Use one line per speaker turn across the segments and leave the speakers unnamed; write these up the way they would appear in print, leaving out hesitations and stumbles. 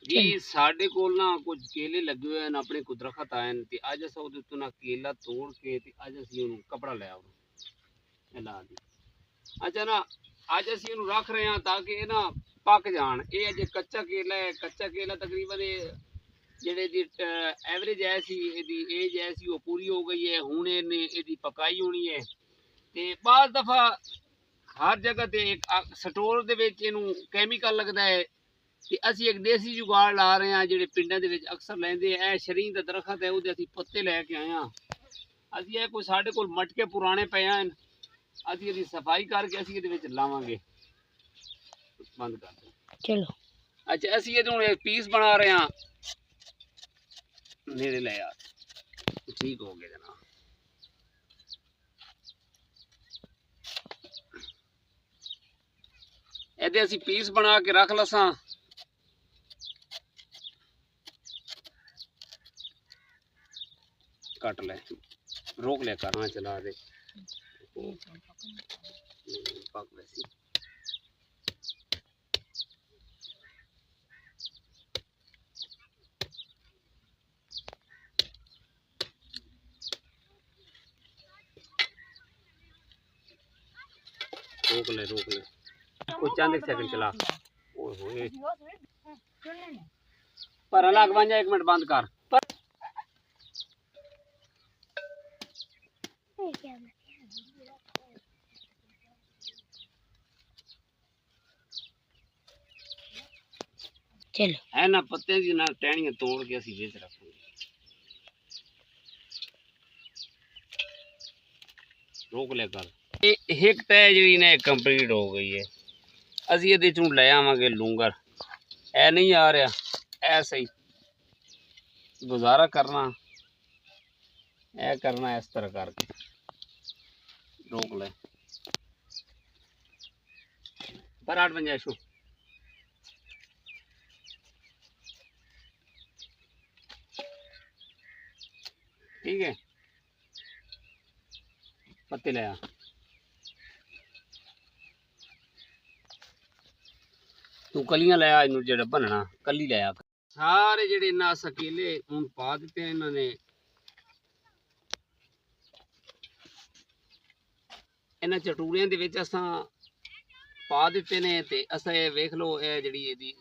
जी साढ़े कोल ना कुछ केले लगे हुए हैं अपने कुछ दरखत आए हैं ते अज अस ओहदे उत्तों ना केला तोड़ के ते अज असी ओनू कपड़ा ले आओ ला दी अच्छा ना अज असी ओनू रख रहे हैं ताकि ये ना पक जान ये अजे कच्चा केला है कच्चा केला तकरीबन जेह्ड़े दी एवरेज है सी एदी एज है सी वो पूरी हो गई है हुण इहने एदी पकाई होनी है ते बाज़ दफा हर जगह ते एक स्टोर दे विच इहनू केमिकल लगदा है ਤੇ ਅਸੀਂ ਇੱਕ ਦੇਸੀ ਜੁਗਾੜ ਲਾ ਰਹੇ ਹਾਂ ਜਿਹੜੇ ਪਿੰਡਾਂ ਦੇ ਵਿੱਚ ਅਕਸਰ ਲੈਂਦੇ ਆ ਇਹ ਸ਼ਰੀਂ ਦਾ ਦਰਖਤ ਹੈ ਉਹਦੇ ਅਸੀਂ ਪੱਤੇ ਲੈ ਕੇ ਆਏ ਹਾਂ ਅਸੀਂ ਇਹ ਕੋਈ ਸਾਡੇ ਕੋਲ ਮਟਕੇ ਪੁਰਾਣੇ ਪਏ ਹਨ ਅਸੀਂ ਇਹਦੀ ਸਫਾਈ ਕਰਕੇ ਅਸੀਂ ਇਹਦੇ ਵਿੱਚ ਲਾਵਾਂਗੇ ਬੰਦ ਕਰ ਦਿਓ ਚਲੋ ਅੱਛਾ ਅਸੀਂ ਇਹਦੇ ਹੁਣ ਇੱਕ ਪੀਸ ਬਣਾ ਰਹੇ ਹਾਂ ਨੇੜੇ ਲੈ ਯਾਰ ਠੀਕ ਹੋ ਗਿਆ ਜਨਾਬ ਇਹਦੇ ਅਸੀਂ ਪੀਸ ਬਣਾ ਕੇ ਰੱਖ ਲਸਾਂ कट ले रोक ले कर हाँ चला दे पक वैसी रोक ले कुछ चंद सेकंड चला ओए पर अलग बन जा एक मिनट बंद कर चलो है ना पत्ते दी ना टहनियां तोड़ के असी बेच रखेंगे रोक ले कर एक तय जी ने कंप्लीट हो गई है असी ये चू ले आवांगे लूंगर ऐ नहीं आ रहा ऐसे ही गुजारा करना ऐ करना इस तरह करके रोक ले पर 8 बजे शो ठीक है पत्ते ले आ तू कलियां ले आ इनू जेड़ा बनना कली ले आ सारे जेड़े ना सकीले हुन पा दिते इन्होंने इन्हां चटूरियां दे विच असां पा दिते ने ते असां ये वेख लो ए जेड़ी एदी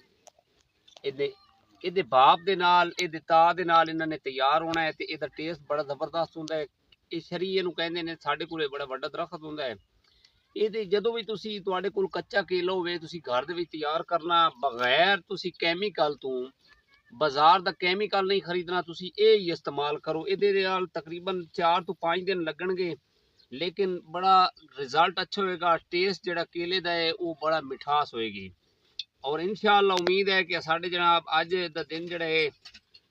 एदे ਇਹਦੇ ਬਾਪ ਦੇ ਨਾਲ ਇਹਦੇ ਤਾ ਦੇ ਨਾਲ ਇਹਨਾਂ ਨੇ ਤਿਆਰ ਹੋਣਾ ਹੈ ਤੇ ਇਹਦਾ ਟੇਸਟ ਬੜਾ ਜ਼ਬਰਦਸਤ ਹੁੰਦਾ ਹੈ ਇਹ ਸ਼ਰੀ ਇਹਨੂੰ ਕਹਿੰਦੇ ਨੇ ਸਾਡੇ ਕੋਲੇ ਬੜਾ ਵੱਡਾ ਦਰਖਤ ਹੁੰਦਾ ਹੈ ਇਹਦੇ ਜਦੋਂ ਵੀ ਤੁਸੀਂ ਤੁਹਾਡੇ ਕੋਲ ਕੱਚਾ ਕੇਲਾ ਹੋਵੇ ਤੁਸੀਂ ਘਰ ਦੇ ਵਿੱਚ ਤਿਆਰ ਕਰਨਾ ਬਗੈਰ ਤੁਸੀਂ ਕੈਮੀਕਲ ਤੋਂ ਬਾਜ਼ਾਰ ਦਾ ਕੈਮੀਕਲ ਨਹੀਂ ਖਰੀਦਣਾ ਤੁਸੀਂ ਇਹ ਹੀ ਇਸਤੇਮਾਲ ਕਰੋ ਇਹਦੇ ਨਾਲ ਤਕਰੀਬਨ 4 ਤੋਂ 5 ਦਿਨ ਲੱਗਣਗੇ ਲੇਕਿਨ ਬੜਾ ਰਿਜ਼ਲਟ ਅੱਛਾ ਹੋਏਗਾ ਟੇਸਟ ਜਿਹੜਾ ਕੇਲੇ ਦਾ ਹੈ ਉਹ ਬੜਾ ਮਿਠਾਸ ਹੋਏਗੀ और इंशाअल्लाह उम्मीद है कि साढ़े जनाब अज का दिन जड़ा है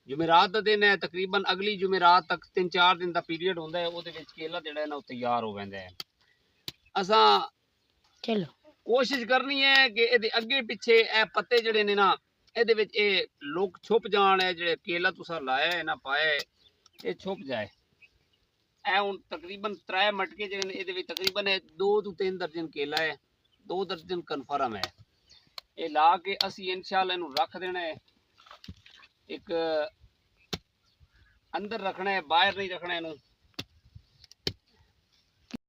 जुमेरात का दिन है तकरीबन अगली जुमेरात तक 3-4 दिन का पीरियड होंदा है वो केला जड़ा है ना तैयार हो जाता है असा चलो कोशिश करनी है कि ये अगे पिछे ए पत्ते जड़े ने ना ये लोग छुप जान है जो केला तुसा लाया है ना पाया ये छुप जाए ए हुण तकरीबन 3 मटके जड़े ये तकरीबन 2 ਤੋਂ 3 दर्जन केला है 2 दर्जन कन्फर्म है ये ला के असी इंशाअल्लाह इनू रख देना है एक अंदर रखना है बाहर नहीं रखना इनू